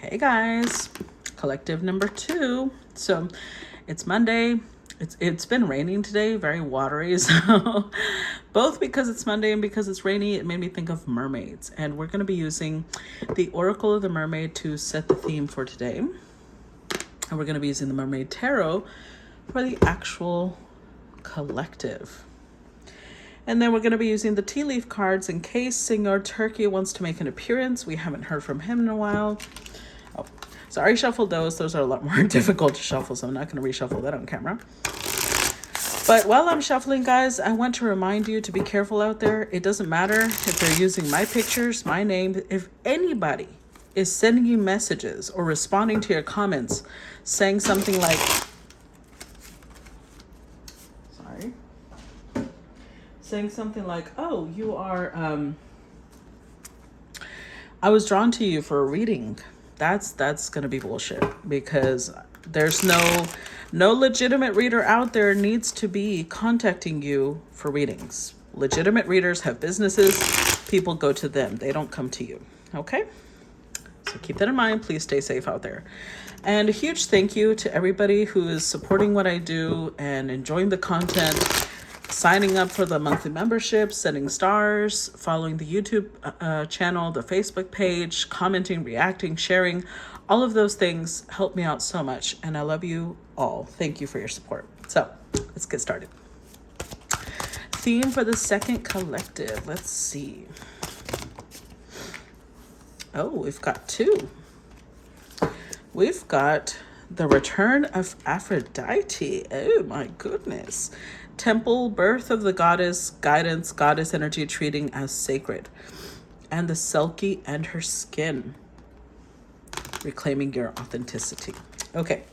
Hey guys, collective number 2. So it's Monday. It's been raining today, very watery. So both because it's Monday and because it's rainy, it made me think of mermaids. And we're going to be using the Oracle of the Mermaid to set the theme for today. And we're going to be using the Mermaid Tarot for the actual collective. And then we're going to be using the tea leaf cards in case Signor Turkey wants to make an appearance. We haven't heard from him in a while. Oh, so I reshuffled those. Those are a lot more difficult to shuffle, so I'm not going to reshuffle that on camera. But while I'm shuffling, guys, I want to remind you to be careful out there. It doesn't matter if they're using my pictures, my name. If anybody is sending you messages or responding to your comments saying something like, oh, you are, I was drawn to you for a reading. That's going to be bullshit, because there's no legitimate reader out there needs to be contacting you for readings. Legitimate readers have businesses. People go to them. They don't come to you. Okay? So keep that in mind. Please stay safe out there. And a huge thank you to everybody who is supporting what I do and enjoying the content, signing up for the monthly membership, setting stars, following the YouTube channel, the Facebook page, commenting, reacting, sharing. All of those things help me out so much, and I love you all. Thank you for your support. So let's get started. Theme for the second collective. Let's see. Oh, we've got 2. We've got the return of Aphrodite. Oh my goodness. Temple, birth of the goddess, guidance, goddess energy treating as sacred. And the Selkie and her skin. Reclaiming your authenticity. Okay,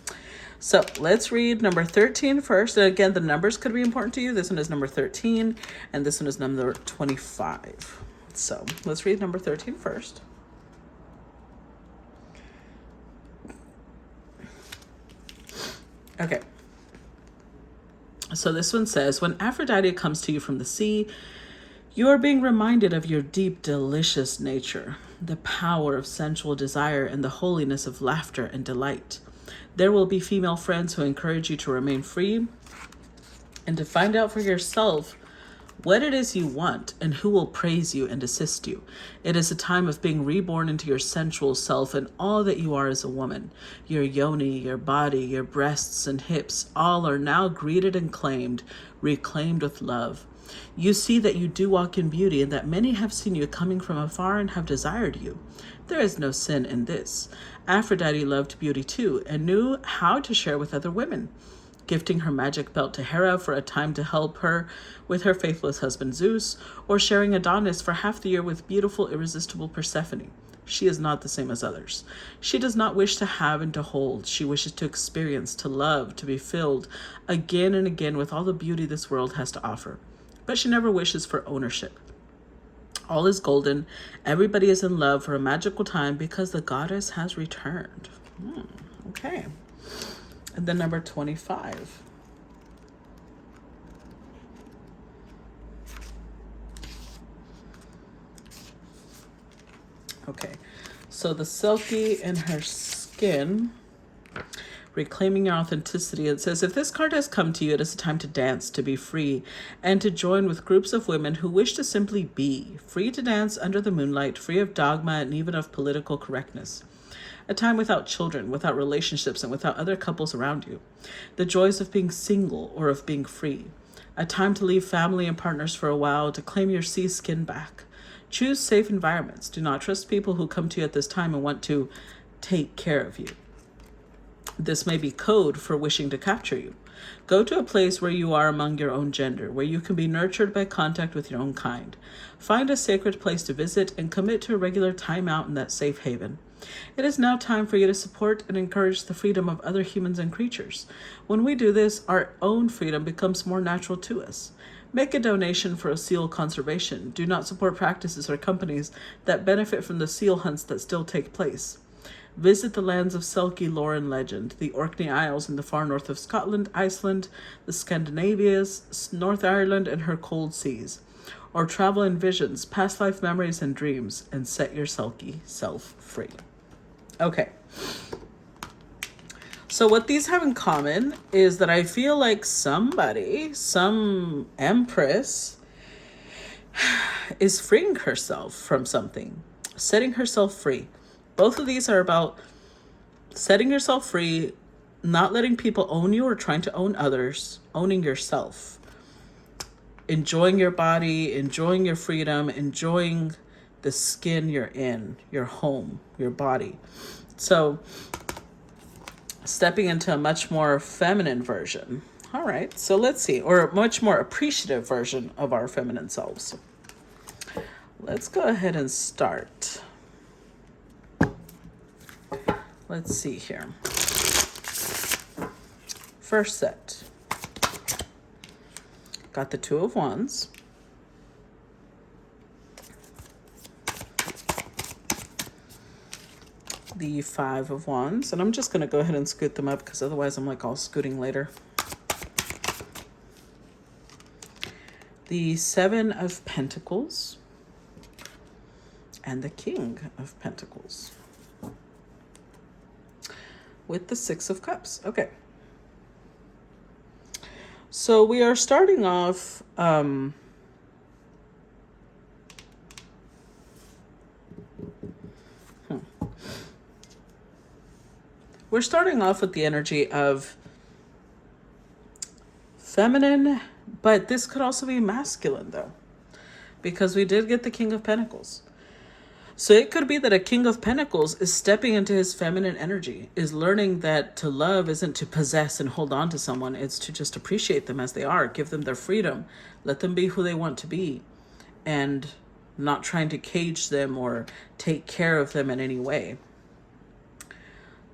so let's read number 13 first. And again, the numbers could be important to you. This one is number 13, and this one is number 25. So let's read number 13 first. Okay. So this one says, when Aphrodite comes to you from the sea, you are being reminded of your deep, delicious nature, the power of sensual desire, and the holiness of laughter and delight. There will be female friends who encourage you to remain free and to find out for yourself what it is you want and who will praise you and assist you. It is a time of being reborn into your sensual self and all that you are as a woman. Your yoni, your body, your breasts and hips, all are now greeted and claimed, reclaimed with love. You see that you do walk in beauty and that many have seen you coming from afar and have desired you. There is no sin in this. Aphrodite loved beauty too and knew how to share with other women, gifting her magic belt to Hera for a time to help her with her faithless husband Zeus, or sharing Adonis for half the year with beautiful, irresistible Persephone. She is not the same as others. She does not wish to have and to hold. She wishes to experience, to love, to be filled again and again with all the beauty this world has to offer. But she never wishes for ownership. All is golden. Everybody is in love for a magical time because the goddess has returned. Okay. And then number 25. Okay, so the Selkie and her skin, reclaiming your authenticity. It says, if this card has come to you, it is a time to dance, to be free, and to join with groups of women who wish to simply be, free to dance under the moonlight, free of dogma and even of political correctness. A time without children, without relationships, and without other couples around you. The joys of being single or of being free. A time to leave family and partners for a while, to claim your sea skin back. Choose safe environments. Do not trust people who come to you at this time and want to take care of you. This may be code for wishing to capture you. Go to a place where you are among your own gender, where you can be nurtured by contact with your own kind. Find a sacred place to visit and commit to a regular time out in that safe haven. It is now time for you to support and encourage the freedom of other humans and creatures. When we do this, our own freedom becomes more natural to us. Make a donation for a seal conservation. Do not support practices or companies that benefit from the seal hunts that still take place. Visit the lands of Selkie lore and legend, the Orkney Isles in the far north of Scotland, Iceland, the Scandinavias, North Ireland, and her cold seas. Or travel in visions, past life memories, and dreams, and set your Selkie self free. Okay. So what these have in common is that I feel like somebody, some empress, is freeing herself from something, setting herself free. Both of these are about setting yourself free, not letting people own you or trying to own others, owning yourself, enjoying your body, enjoying your freedom, enjoying the skin you're in, your home, your body. So stepping into a much more feminine version. All right, so let's see, or a much more appreciative version of our feminine selves. Let's go ahead and start. Let's see here. First set. Got the Two of Wands. The Five of Wands. And I'm just going to go ahead and scoot them up because otherwise I'm like all scooting later. The Seven of Pentacles. And the King of Pentacles. With the Six of Cups. Okay. So we are starting off... We're starting off with the energy of feminine, but this could also be masculine though, because we did get the King of Pentacles. So it could be that a King of Pentacles is stepping into his feminine energy, is learning that to love isn't to possess and hold on to someone. It's to just appreciate them as they are, give them their freedom, let them be who they want to be, and not trying to cage them or take care of them in any way.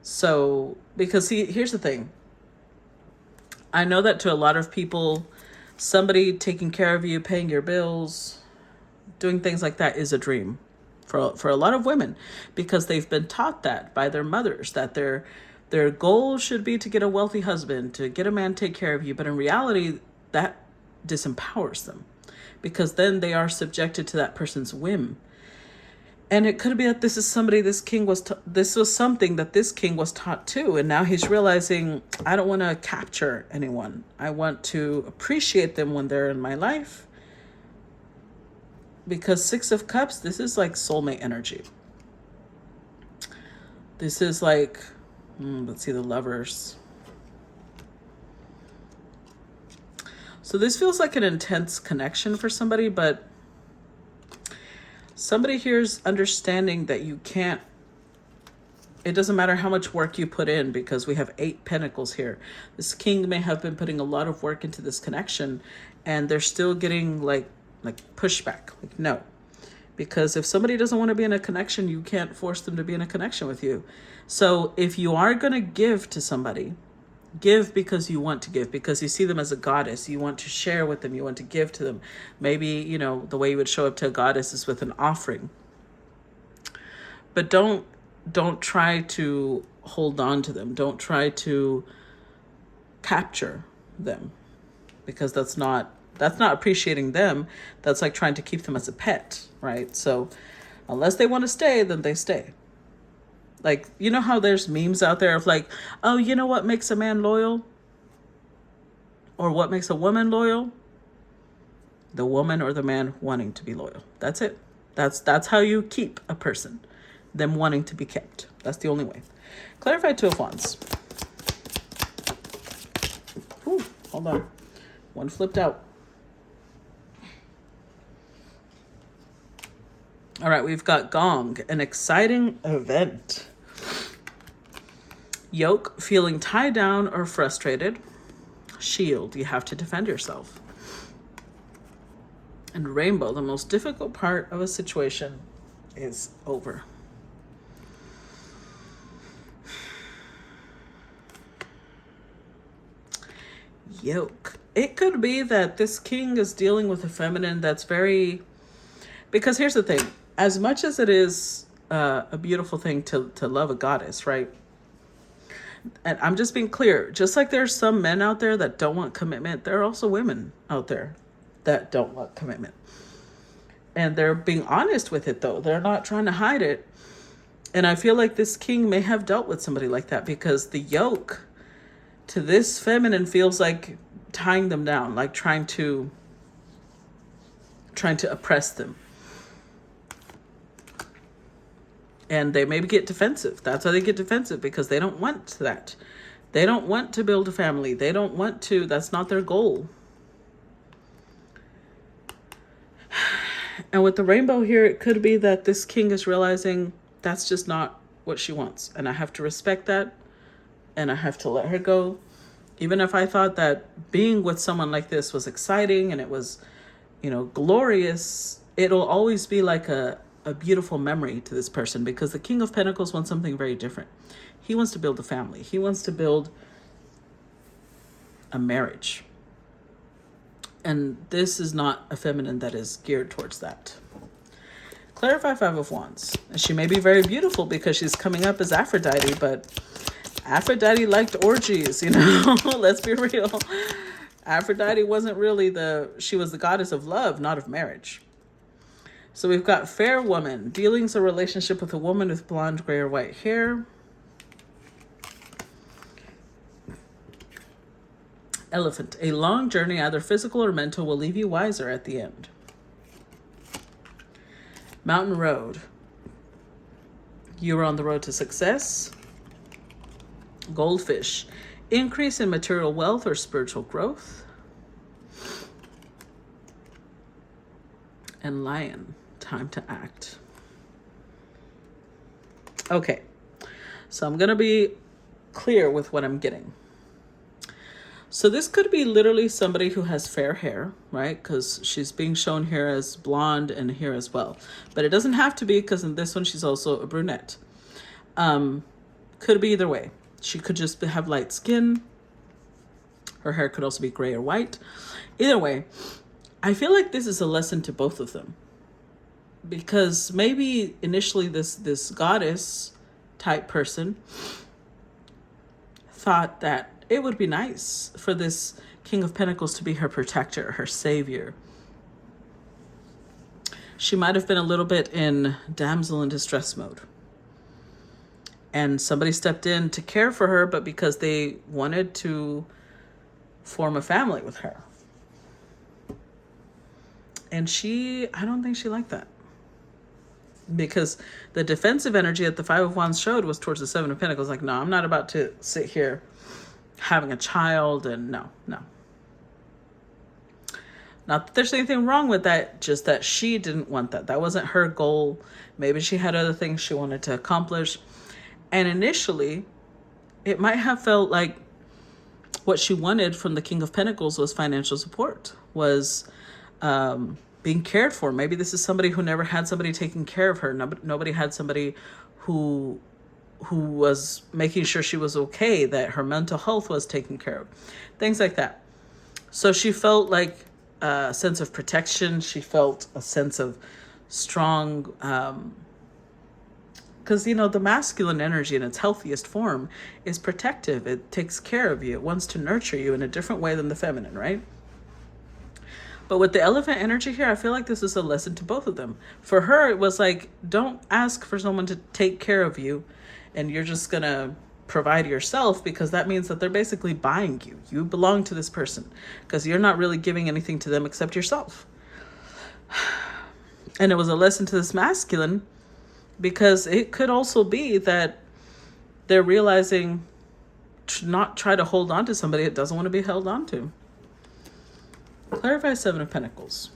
So, because see, here's the thing. I know that to a lot of people, somebody taking care of you, paying your bills, doing things like that is a dream for a lot of women, because they've been taught that by their mothers, that their goal should be to get a wealthy husband, to get a man to take care of you. But in reality, that disempowers them, because then they are subjected to that person's whim. And it could be that this is somebody this was something that this king was taught too. And now he's realizing, I don't want to capture anyone. I want to appreciate them when they're in my life. Because Six of Cups, this is like soulmate energy. This is like, let's see, the Lovers. So this feels like an intense connection for somebody, but somebody here's understanding that you can't, it doesn't matter how much work you put in, because we have 8 Pentacles here. This king may have been putting a lot of work into this connection, and they're still getting like pushback, like no. Because if somebody doesn't want to be in a connection, you can't force them to be in a connection with you. So if you are going to give to somebody, give because you want to give, because you see them as a goddess. You want to share with them. You want to give to them. Maybe, the way you would show up to a goddess is with an offering. But don't try to hold on to them. Don't try to capture them, because that's not appreciating them. That's like trying to keep them as a pet, right? So unless they want to stay, then they stay. Like, you know how there's memes out there of like, oh, you know what makes a man loyal? Or what makes a woman loyal? The woman or the man wanting to be loyal. That's it. That's how you keep a person. Them wanting to be kept. That's the only way. Clarify Two of Wands. Ooh, hold on. One flipped out. All right, we've got Gong, an exciting event. Yoke, feeling tied down or frustrated. Shield, you have to defend yourself. And Rainbow, the most difficult part of a situation is over. Yoke. It could be that this king is dealing with a feminine that's very... Because here's the thing. As much as it is a beautiful thing to love a goddess, right? And I'm just being clear. Just like there's some men out there that don't want commitment, there are also women out there that don't want commitment. And they're being honest with it, though. They're not trying to hide it. And I feel like this king may have dealt with somebody like that, because the yoke to this feminine feels like tying them down, like trying to oppress them. And they maybe get defensive. That's why they get defensive, because they don't want that. They don't want to build a family. They don't want to, that's not their goal. And with the rainbow here, it could be that this king is realizing that's just not what she wants. And I have to respect that. And I have to let her go. Even if I thought that being with someone like this was exciting and it was, glorious, it'll always be like a beautiful memory to this person, because the King of Pentacles wants something very different. He wants to build a family. He wants to build a marriage. And this is not a feminine that is geared towards that. Clarify Five of Wands. She may be very beautiful because she's coming up as Aphrodite, but Aphrodite liked orgies, Let's be real. Aphrodite wasn't really she was the goddess of love, not of marriage. So we've got fair woman, dealings a relationship with a woman with blonde, gray, or white hair. Elephant, a long journey, either physical or mental, will leave you wiser at the end. Mountain Road, you are on the road to success. Goldfish, increase in material wealth or spiritual growth. And Lion, time to act. Okay, so I'm going to be clear with what I'm getting. So this could be literally somebody who has fair hair, right? Because she's being shown here as blonde and here as well. But it doesn't have to be, because in this one, she's also a brunette. Could be either way. She could just have light skin. Her hair could also be gray or white. Either way, I feel like this is a lesson to both of them. Because maybe initially this goddess type person thought that it would be nice for this King of Pentacles to be her protector, her savior. She might have been a little bit in damsel in distress mode. And somebody stepped in to care for her, but because they wanted to form a family with her. And I don't think she liked that. Because the defensive energy that the Five of Wands showed was towards the Seven of Pentacles. Like, no, I'm not about to sit here having a child, and no. Not that there's anything wrong with that, just that she didn't want that. That wasn't her goal. Maybe she had other things she wanted to accomplish. And initially, it might have felt like what she wanted from the King of Pentacles was financial support, was being cared for. Maybe this is somebody who never had somebody taking care of her. Nobody had somebody who was making sure she was okay, that her mental health was taken care of, things like that. So she felt like a sense of protection. She felt a sense of strong, because, the masculine energy in its healthiest form is protective. It takes care of you. It wants to nurture you in a different way than the feminine, right? But with the elephant energy here, I feel like this is a lesson to both of them. For her, it was like, don't ask for someone to take care of you and you're just going to provide yourself, because that means that they're basically buying you. You belong to this person because you're not really giving anything to them except yourself. And it was a lesson to this masculine, because it could also be that they're realizing to not try to hold on to somebody that doesn't want to be held on to. Clarify Seven of Pentacles.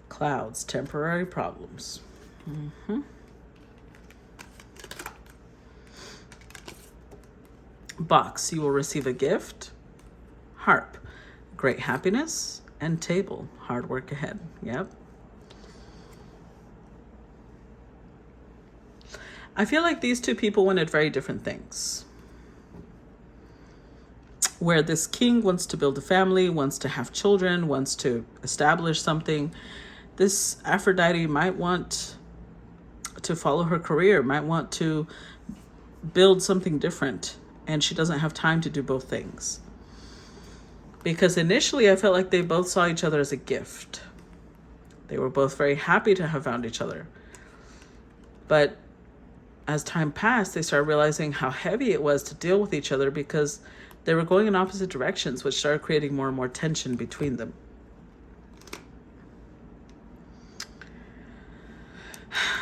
Clouds, temporary problems. Box, you will receive a gift. Harp, great happiness. And table, hard work ahead. Yep. I feel like these two people wanted very different things. Where this king wants to build a family, wants to have children, wants to establish something. This Aphrodite might want to follow her career, might want to build something different and she doesn't have time to do both things. Because initially I felt like they both saw each other as a gift. They were both very happy to have found each other. But as time passed, they started realizing how heavy it was to deal with each other because they were going in opposite directions, which started creating more and more tension between them.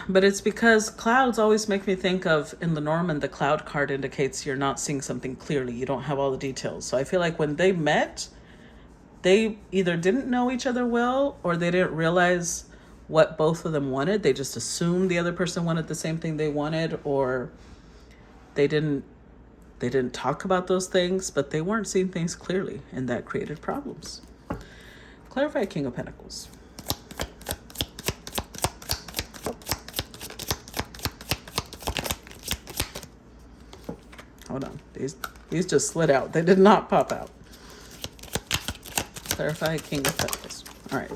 But it's because clouds always make me think of, in Lenormand, the cloud card indicates you're not seeing something clearly. You don't have all the details. So I feel like when they met, they either didn't know each other well or they didn't realize what both of them wanted. They just assumed the other person wanted the same thing they wanted, or they didn't talk about those things, but they weren't seeing things clearly, and that created problems. Clarify King of Pentacles. Hold on. These just slid out. They did not pop out. Clarify King of Pentacles. All right.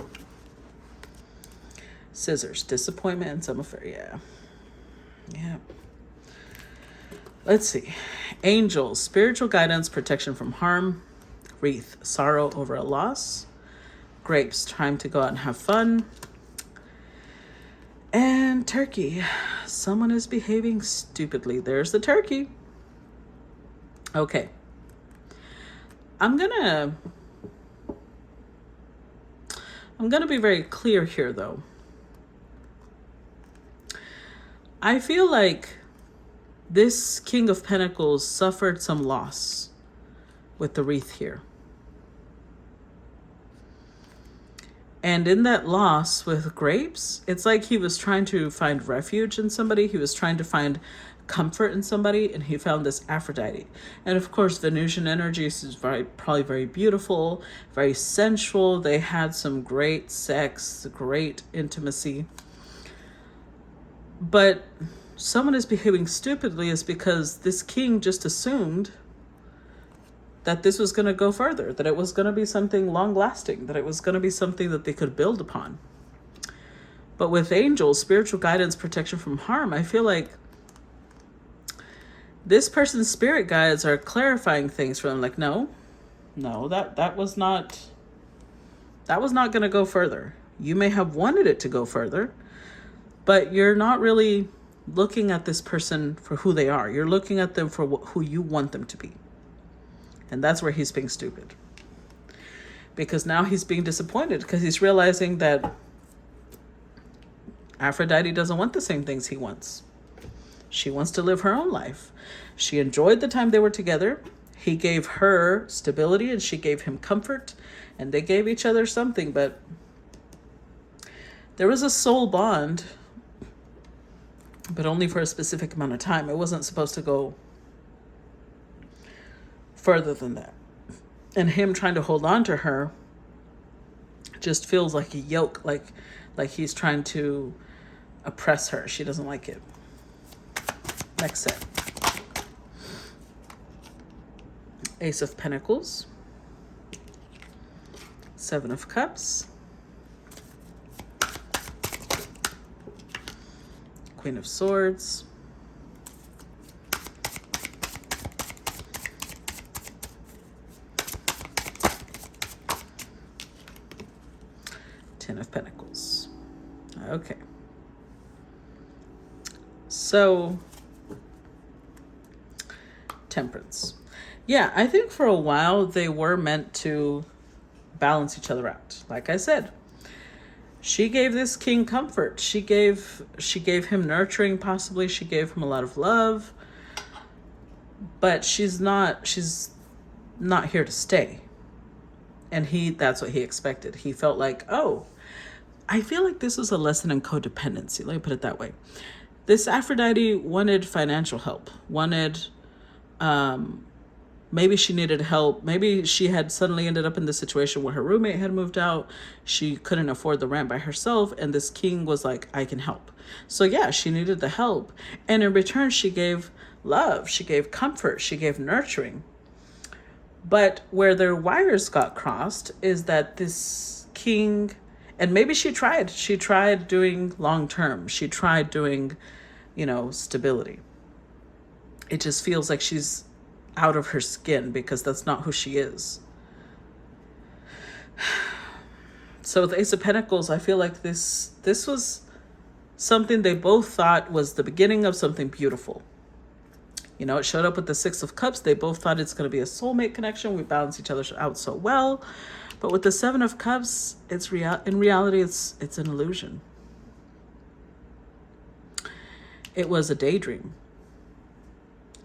Scissors. Disappointment and some affair. Yeah. Yeah. Let's see. Angels. Spiritual guidance, protection from harm. Wreath. Sorrow over a loss. Grapes. Time to go out and have fun. And turkey. Someone is behaving stupidly. There's the turkey. Okay. I'm gonna be very clear here, though. I feel like this King of Pentacles suffered some loss with the wreath here. And in that loss with grapes, it's like he was trying to find refuge in somebody. He was trying to find comfort in somebody, and he found this Aphrodite. And of course, Venusian energy is probably very beautiful, very sensual. They had some great sex, great intimacy. But someone is behaving stupidly is because this king just assumed that this was going to go further, that it was going to be something long lasting, that it was going to be something that they could build upon. But with angels, spiritual guidance, protection from harm, I feel like this person's spirit guides are clarifying things for them. Like, no, that was not going to go further. You may have wanted it to go further, but you're not really looking at this person for who they are. You're looking at them for who you want them to be. And that's where he's being stupid. Because now he's being disappointed because he's realizing that Aphrodite doesn't want the same things he wants. She wants to live her own life. She enjoyed the time they were together. He gave her stability and she gave him comfort, and they gave each other something, but there was a soul bond, but only for a specific amount of time. It wasn't supposed to go further than that. And him trying to hold on to her just feels like a yoke, like he's trying to oppress her. She doesn't like it. Next set. Ace of Pentacles. Seven of Cups. Queen of Swords. Ten of Pentacles. Okay. So, Temperance. Yeah, I think for a while they were meant to balance each other out. Like I said, she gave this king comfort. She gave him nurturing, possibly. She gave him a lot of love. But she's not here to stay. And that's what he expected. He felt like, oh, I feel like this was a lesson in codependency. Let me put it that way. This Aphrodite wanted financial help, maybe she needed help. Maybe she had suddenly ended up in this situation where her roommate had moved out. She couldn't afford the rent by herself. And this king was like, I can help. So yeah, she needed the help. And in return, she gave love. She gave comfort. She gave nurturing. But where their wires got crossed is that this king, and maybe she tried doing long term. She tried doing, stability. It just feels like she's out of her skin, because that's not who she is. So with Ace of Pentacles, I feel like this was something they both thought was the beginning of something beautiful. You know, it showed up with the Six of Cups. They both thought it's going to be a soulmate connection. We balance each other out so well. But with the Seven of Cups, in reality, it's an illusion. It was a daydream.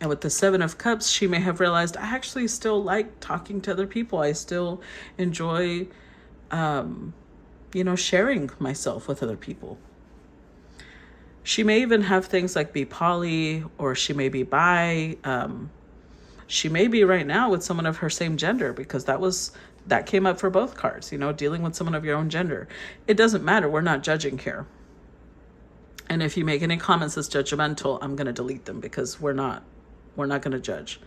And with the Seven of Cups, she may have realized, I actually still like talking to other people. I still enjoy, sharing myself with other people. She may even have things like be poly, or she may be bi. She may be right now with someone of her same gender, because that came up for both cards, dealing with someone of your own gender. It doesn't matter. We're not judging here. And if you make any comments that's judgmental, I'm going to delete them, because we're not going to judge.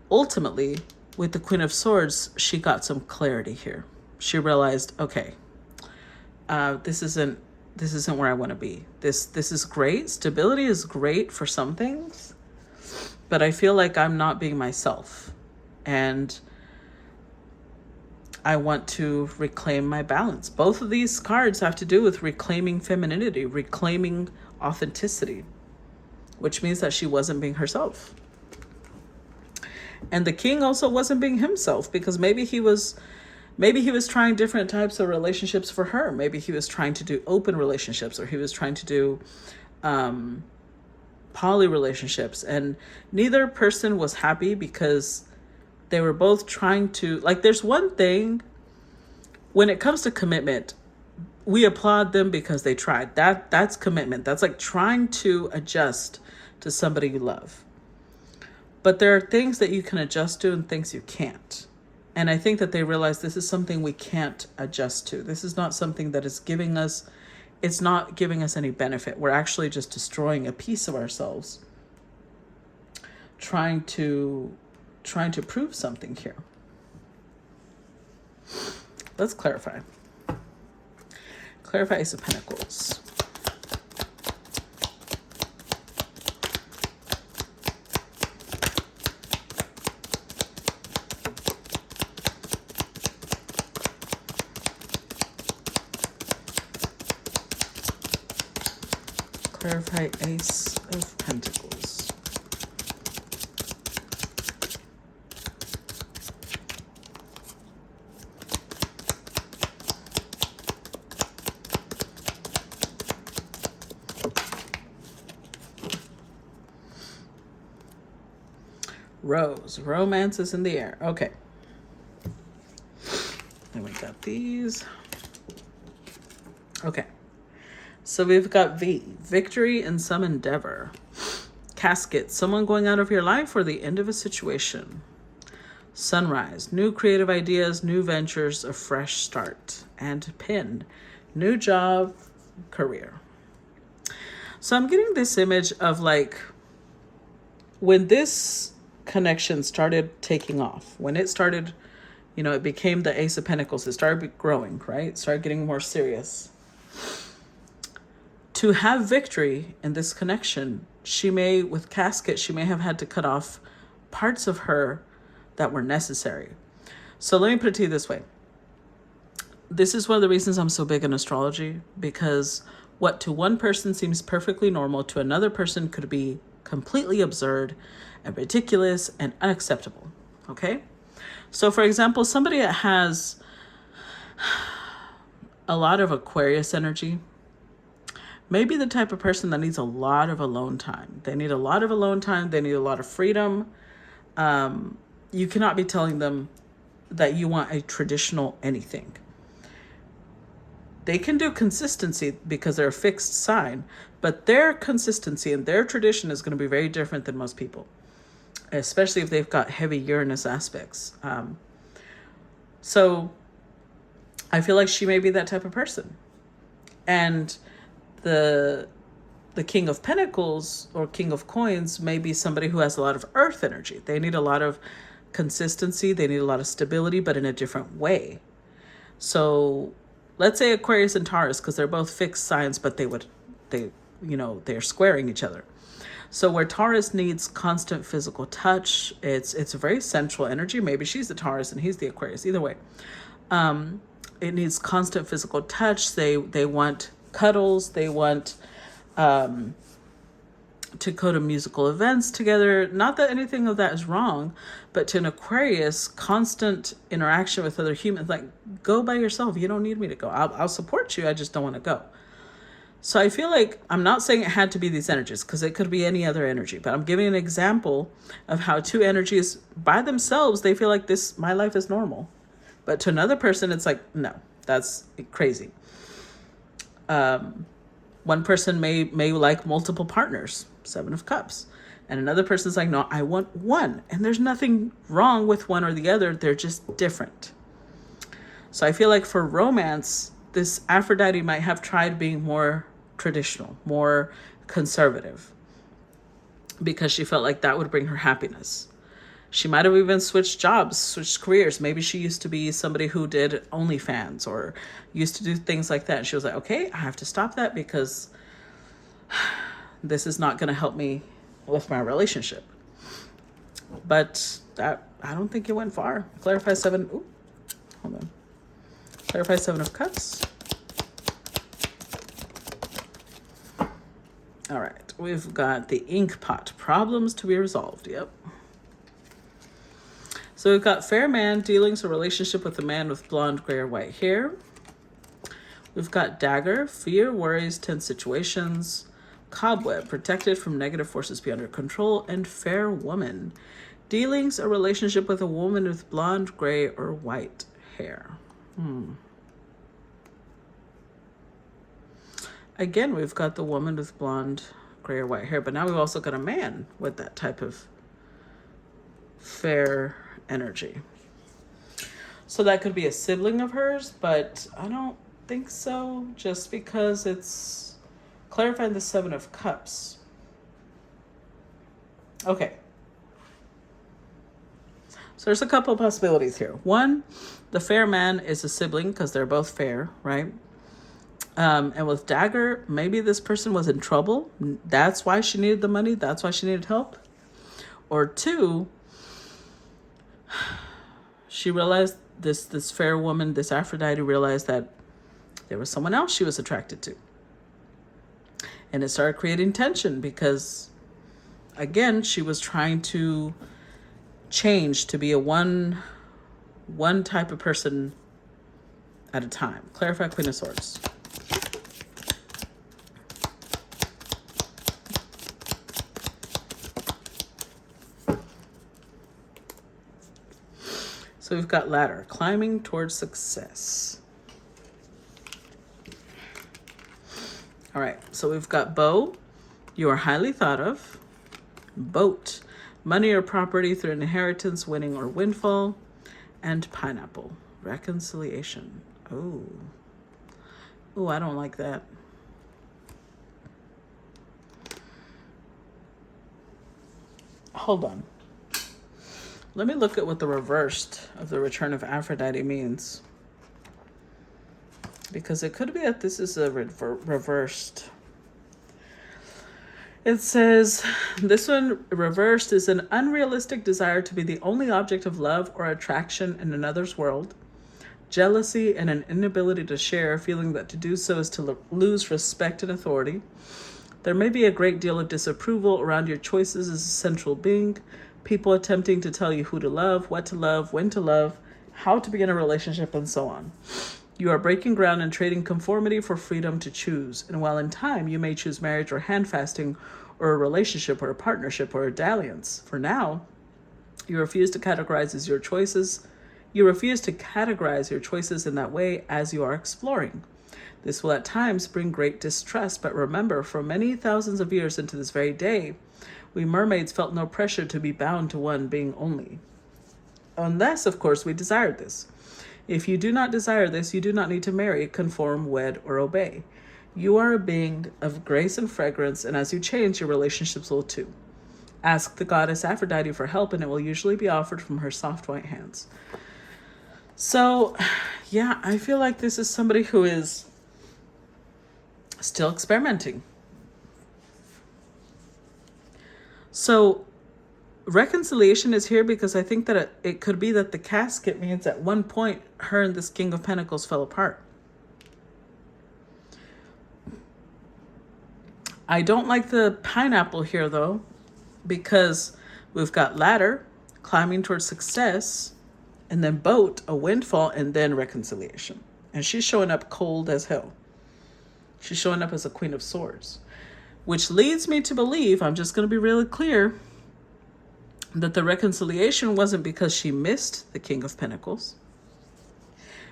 Ultimately, with the Queen of Swords, she got some clarity here. She realized, okay, this isn't where I want to be. This is great. Stability is great for some things, but I feel like I'm not being myself. And I want to reclaim my balance. Both of these cards have to do with reclaiming femininity, reclaiming authenticity, which means that she wasn't being herself. And the King also wasn't being himself, because maybe he was trying different types of relationships for her. Maybe he was trying to do open relationships, or he was trying to do poly relationships. And neither person was happy, because they were both trying to, there's one thing when it comes to commitment, we applaud them because they tried. That's commitment. That's like trying to adjust to somebody you love. But there are things that you can adjust to and things you can't. And I think that they realize this is something we can't adjust to. This is not something that is it's not giving us any benefit. We're actually just destroying a piece of ourselves, trying to prove something here. Let's clarify. Clarify Ace of Pentacles. Clarify Ace of Pentacles. Rose. Romance is in the air. Okay. Then we got these. Okay. So we've got V, victory in some endeavor. Casket, someone going out of your life, or the end of a situation. Sunrise, new creative ideas, new ventures, a fresh start. And Pin, new job, career. So I'm getting this image of when this connection started taking off, when it started, it became the Ace of Pentacles. It started growing, right? It started getting more serious. To have victory in this connection, with Casket, she may have had to cut off parts of her that were necessary. So let me put it to you this way. This is one of the reasons I'm so big in astrology, because what to one person seems perfectly normal, to another person could be completely absurd and ridiculous and unacceptable. Okay? So for example, somebody that has a lot of Aquarius energy, maybe the type of person that needs a lot of alone time. They need a lot of alone time. They need a lot of freedom. You cannot be telling them that you want a traditional anything. They can do consistency because they're a fixed sign, but their consistency and their tradition is going to be very different than most people, especially if they've got heavy Uranus aspects. So I feel like she may be that type of person. And the King of Pentacles or King of Coins may be somebody who has a lot of earth energy. They need a lot of consistency. They need a lot of stability, but in a different way. So let's say Aquarius and Taurus, because they're both fixed signs, but they're squaring each other. So where Taurus needs constant physical touch, it's a very sensual energy. Maybe she's the Taurus and he's the Aquarius. Either way, it needs constant physical touch. They want cuddles. They want to go to musical events together. Not that anything of that is wrong, but to an Aquarius, constant interaction with other humans, like, go by yourself. You don't need me to go. I'll support you. I just don't want to go. So I feel like, I'm not saying it had to be these energies, because it could be any other energy, but I'm giving an example of how two energies by themselves, they feel like this, my life is normal. But to another person, it's like, no, that's crazy. One person may like multiple partners, 7 of Cups. And another person's like, no, I want one. And there's nothing wrong with one or the other. They're just different. So I feel like for romance, this Aphrodite might have tried being more traditional, more conservative, because she felt like that would bring her happiness. She might have even switched jobs, switched careers. Maybe she used to be somebody who did OnlyFans or used to do things like that. And she was like, okay, I have to stop that because this is not going to help me with my relationship. But that, I don't think it went far. Clarify 7. Ooh, hold on. Clarify 7 of Cups. All right, we've got the ink pot. Problems to be resolved. Yep. So we've got fair man, dealings, a relationship with a man with blonde, gray, or white hair. We've got dagger, fear, worries, tense situations. Cobweb, protected from negative forces beyond your control. And fair woman, dealings, a relationship with a woman with blonde, gray, or white hair. Again, we've got the woman with blonde, gray, or white hair, but now we've also got a man with that type of fair energy. So that could be a sibling of hers, but I don't think so, just because it's clarifying the 7 of Cups. Okay. So there's a couple of possibilities here. One, the fair man is a sibling because they're both fair, right? And with dagger, maybe this person was in trouble. That's why she needed the money. That's why she needed help. Or 2, she realized this fair woman, this Aphrodite, realized that there was someone else she was attracted to. And it started creating tension because, again, she was trying to change to be a one type of person at a time. Clarify Queen of Swords. So we've got ladder, climbing towards success. All right, so we've got bow, you are highly thought of. Boat, money or property through inheritance, winning or windfall. And pineapple, reconciliation. Oh, I don't like that. Hold on. Let me look at what the reversed of the return of Aphrodite means. Because it could be that this is a reversed. It says, this one reversed is an unrealistic desire to be the only object of love or attraction in another's world. Jealousy and an inability to share, feeling that to do so is to lose respect and authority. There may be a great deal of disapproval around your choices as a central being. People attempting to tell you who to love, what to love, when to love, how to begin a relationship, and so on. You are breaking ground and trading conformity for freedom to choose. And while in time, you may choose marriage or handfasting or a relationship or a partnership or a dalliance. For now, you refuse to categorize your choices. You refuse to categorize your choices in that way as you are exploring. This will at times bring great distrust, but remember, for many thousands of years into this very day, we mermaids felt no pressure to be bound to one being only. Unless, of course, we desired this. If you do not desire this, you do not need to marry, conform, wed, or obey. You are a being of grace and fragrance, and as you change, your relationships will too. Ask the goddess Aphrodite for help, and it will usually be offered from her soft white hands. So, yeah, I feel like this is somebody who is still experimenting. So reconciliation is here because I think that it could be that the casket means at one point her and this King of Pentacles fell apart. I don't like the pineapple here though, because we've got ladder, climbing towards success, and then boat, a windfall, and then reconciliation. And she's showing up cold as hell. She's showing up as a Queen of Swords, which leads me to believe, I'm just going to be really clear, that the reconciliation wasn't because she missed the King of Pentacles.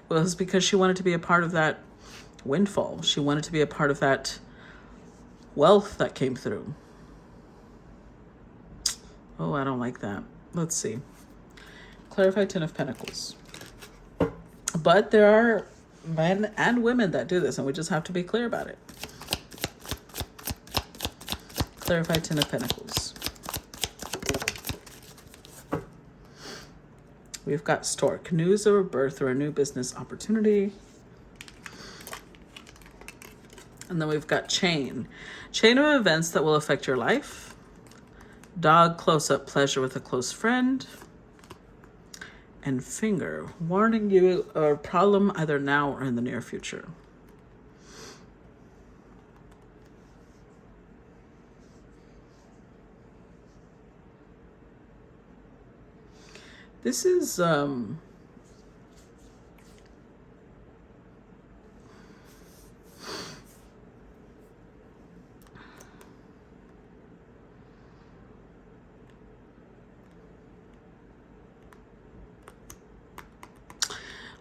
It was because she wanted to be a part of that windfall. She wanted to be a part of that wealth that came through. Oh, I don't like that. Let's see. Clarify 10 of Pentacles. But there are men and women that do this, and we just have to be clear about it. Clarify 10 of Pentacles. We've got stork, news of a birth or a new business opportunity. And then we've got chain of events that will affect your life. Dog, close-up pleasure with a close friend. And finger, warning you of a problem either now or in the near future. This is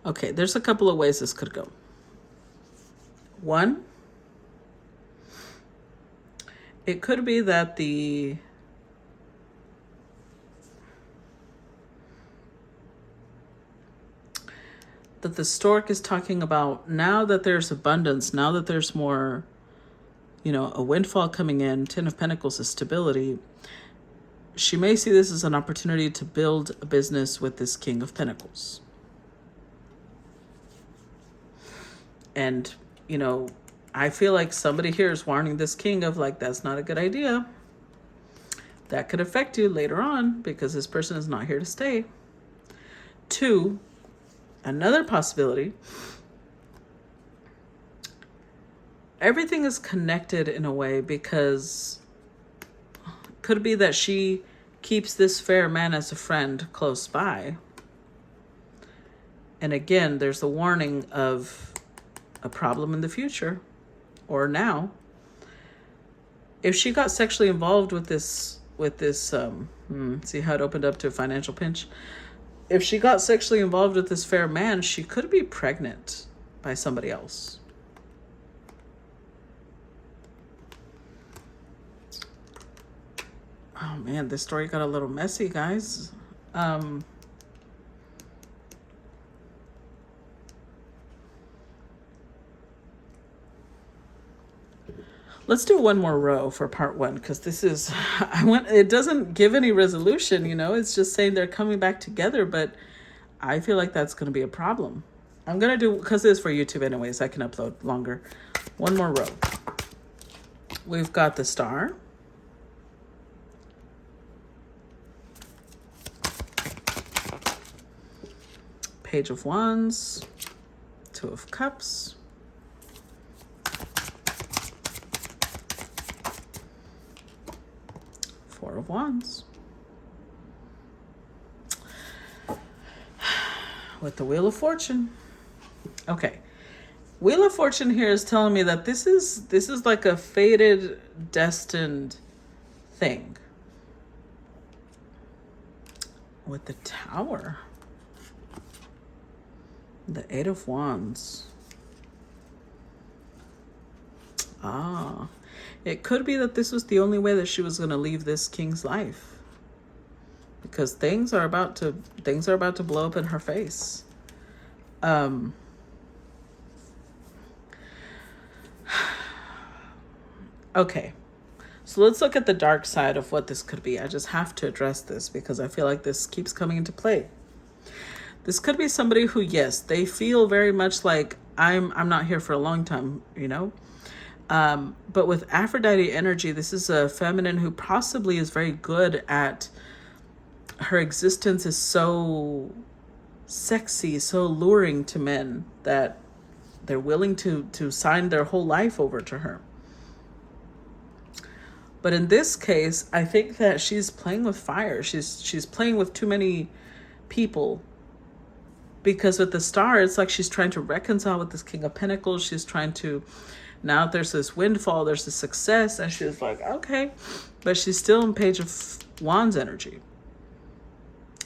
okay, there's a couple of ways this could go. One, it could be that the stork is talking about now that there's abundance, now that there's more, a windfall coming in, 10 of Pentacles is stability. She may see this as an opportunity to build a business with this King of Pentacles. And, I feel like somebody here is warning this king of like, that's not a good idea. That could affect you later on because this person is not here to stay. Two, another possibility, everything is connected in a way because it could be that she keeps this fair man as a friend close by. And again, there's the warning of a problem in the future or now. If she got sexually involved with this, see how it opened up to a financial pinch. If she got sexually involved with this fair man, she could be pregnant by somebody else. Oh man, this story got a little messy, guys. Let's do one more row for part one, because this is, it doesn't give any resolution, it's just saying they're coming back together, but I feel like that's going to be a problem. I'm going to do, because it's for YouTube anyways, I can upload longer. One more row. We've got the star. Page of Wands. Two of Cups. Four of Wands. With the Wheel of Fortune. Okay. Wheel of Fortune here is telling me that this is like a fated, destined thing. With the Tower. The Eight of Wands. It could be that this was the only way that she was going to leave this king's life, because things are about to blow up in her face. Okay, so let's look at the dark side of what this could be. I just have to address this because I feel like this keeps coming into play. This could be somebody who, yes, they feel very much like I'm not here for a long time, But with Aphrodite energy, this is a feminine who possibly is very good at, her existence is so sexy, so alluring to men that they're willing to sign their whole life over to her. But in this case, I think that she's playing with fire. She's playing with too many people. Because with the Star, it's like she's trying to reconcile with this King of Pentacles. She's trying to, now there's this windfall, there's this success, and she's like, okay. But she's still in Page of Wands energy.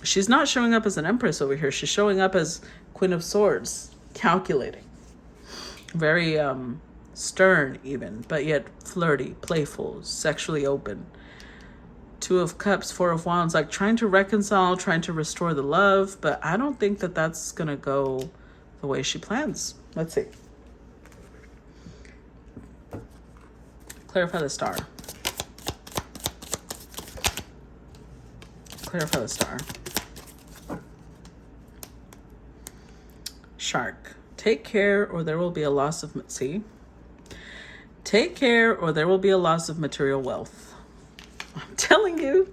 She's not showing up as an Empress over here. She's showing up as Queen of Swords, calculating. Very stern even, but yet flirty, playful, sexually open. Two of Cups, Four of Wands, like trying to reconcile, trying to restore the love, but I don't think that that's going to go the way she plans. Let's see. Clarify the Star. Clarify the Star. Shark. Take care or there will be a loss of, take care or there will be a loss of material wealth. I'm telling you,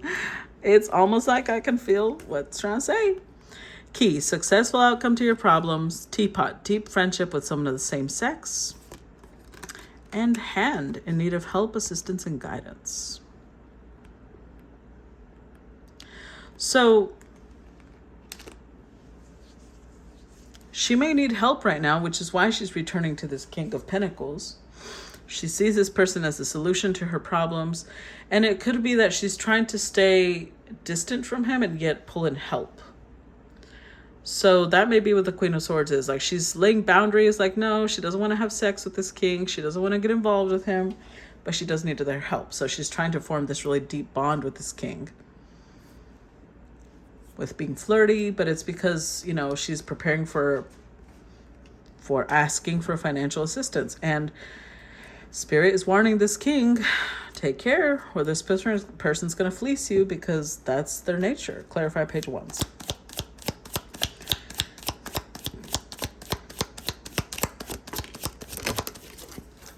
it's almost like I can feel what's trying to say. Key, successful outcome to your problems. Teapot, deep friendship with someone of the same sex. And Hand, in need of help, assistance, and guidance. So she may need help right now, which is why she's returning to this King of Pentacles. She sees this person as a solution to her problems. And it could be that she's trying to stay distant from him and yet pull in help. So that may be what the Queen of Swords is. Like she's laying boundaries, like no, she doesn't want to have sex with this king. She doesn't want to get involved with him, but she does need their help. So she's trying to form this really deep bond with this king. With being flirty, but it's because, you know, she's preparing for asking for financial assistance. And Spirit is warning this king, take care or this person's going to fleece you because that's their nature. Clarify Page of Wands.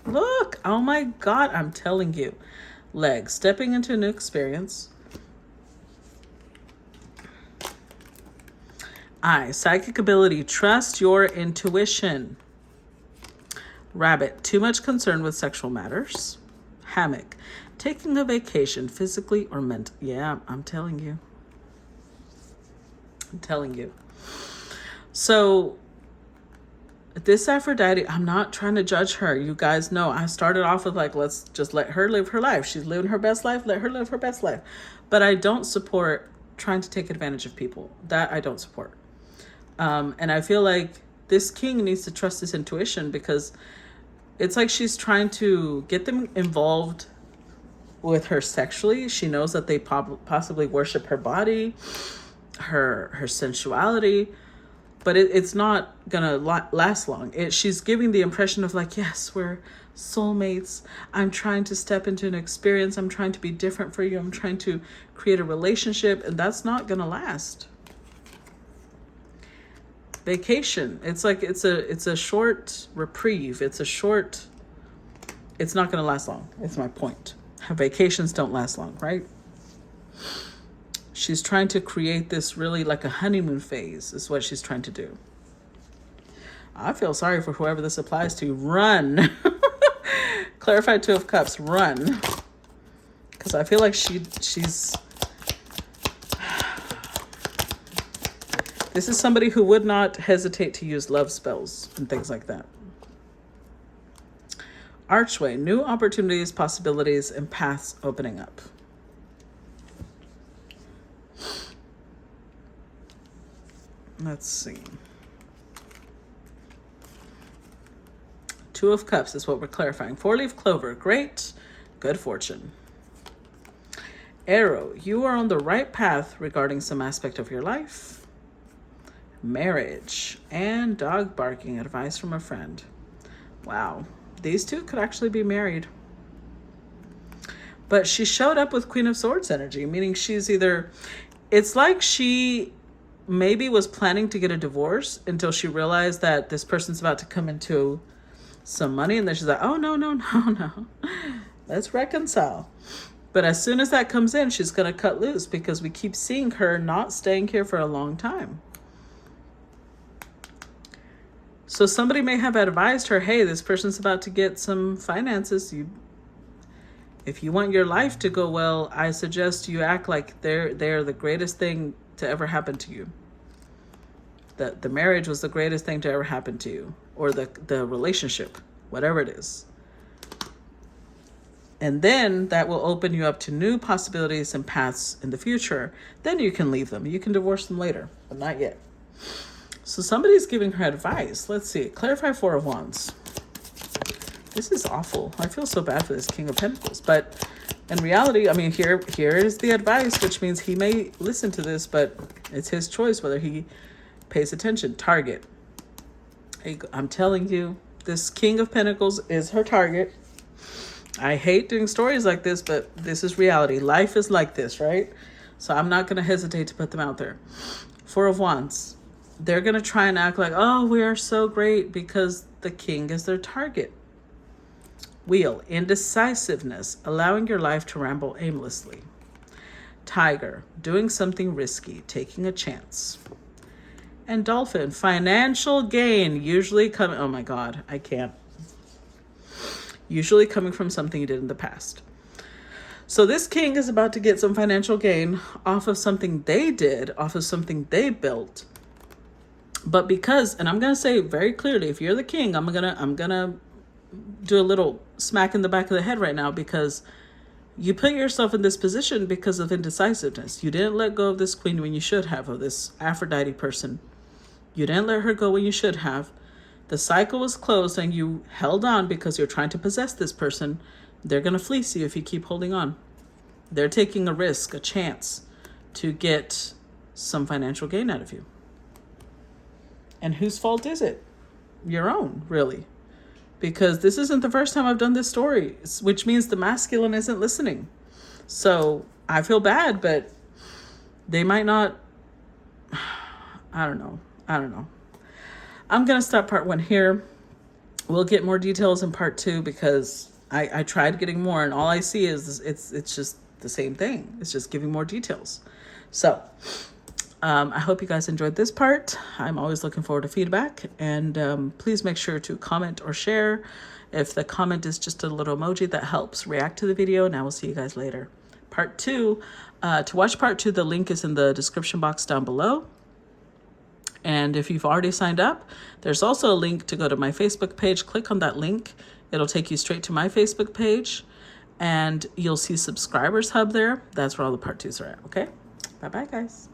Look, oh my God, I'm telling you. Leg, stepping into a new experience. Eye, psychic ability, trust your intuition. Rabbit, too much concern with sexual matters. Hammock, taking a vacation physically or mentally. Yeah, I'm telling you. I'm telling you. So this Aphrodite, I'm not trying to judge her. You guys know I started off with like, let's just let her live her life. She's living her best life. Let her live her best life. But I don't support trying to take advantage of people. That I don't support. And I feel like this king needs to trust his intuition because it's like she's trying to get them involved with her sexually. She knows that they possibly worship her body, her sensuality, but it's not gonna last long. She's giving the impression of like, yes, we're soulmates. I'm trying to step into an experience. I'm trying to be different for you. I'm trying to create a relationship, and that's not gonna last. Vacation. It's like it's a short reprieve. It's not gonna last long. It's my point. Vacations don't last long, right? She's trying to create this really like a honeymoon phase is what she's trying to do. I feel sorry for whoever this applies to. Run. Clarify Two of Cups. Run. Because I feel like she's... This is somebody who would not hesitate to use love spells and things like that. Archway. New opportunities, possibilities, and paths opening up. Let's see. Two of Cups is what we're clarifying. Four-leaf clover. Great. Good fortune. Arrow. You are on the right path regarding some aspect of your life. Marriage. And dog barking. Advice from a friend. Wow. These two could actually be married. But she showed up with Queen of Swords energy, meaning she's either... It's like she maybe was planning to get a divorce until she realized that this person's about to come into some money, and then she's like, oh, no, no, no, no. Let's reconcile. But as soon as that comes in, she's going to cut loose because we keep seeing her not staying here for a long time. So somebody may have advised her, hey, this person's about to get some finances. If you want your life to go well, I suggest you act like they're the greatest thing to ever happen to you. That the marriage was the greatest thing to ever happen to you, or the relationship, whatever it is. And then that will open you up to new possibilities and paths in the future. Then you can leave them. You can divorce them later, but not yet. So somebody's giving her advice. Let's see. Clarify Four of Wands. This is awful. I feel so bad for this King of Pentacles. But in reality, I mean, here is the advice, which means he may listen to this, but it's his choice whether he pays attention. Target. Hey, I'm telling you, this King of Pentacles is her target. I hate doing stories like this, but this is reality. Life is like this, right? So I'm not going to hesitate to put them out there. Four of Wands. They're going to try and act like, oh, we are so great because the king is their target. Wheel. Indecisiveness. Allowing your life to ramble aimlessly. Tiger. Doing something risky. Taking a chance. And Dolphin. Financial gain. Usually coming... Oh my God. I can't. Usually coming from something you did in the past. So this king is about to get some financial gain off of something they did, off of something they built. But because, and I'm going to say very clearly, if you're the king, I'm going to do a little smack in the back of the head right now, because you put yourself in this position because of indecisiveness. You didn't let go of this queen when you should have, of this Aphrodite person. You didn't let her go when you should have. The cycle was closed and you held on because you're trying to possess this person. They're going to fleece you if you keep holding on. They're taking a risk, a chance to get some financial gain out of you. And whose fault is it? Your own, really. Because this isn't the first time I've done this story, which means the masculine isn't listening. So I feel bad, but they might not. I don't know. I'm going to stop part 1 here. We'll get more details in part 2 because I tried getting more and all I see is it's just the same thing. It's just giving more details. So I hope you guys enjoyed this part. I'm always looking forward to feedback, and please make sure to comment or share. If the comment is just a little emoji, that helps react to the video, and I will see you guys later. Part 2, to watch part 2, the link is in the description box down below. And if you've already signed up, there's also a link to go to my Facebook page. Click on that link. It'll take you straight to my Facebook page, and you'll see Subscribers Hub there. That's where all the part 2s are at, okay? Bye-bye, guys.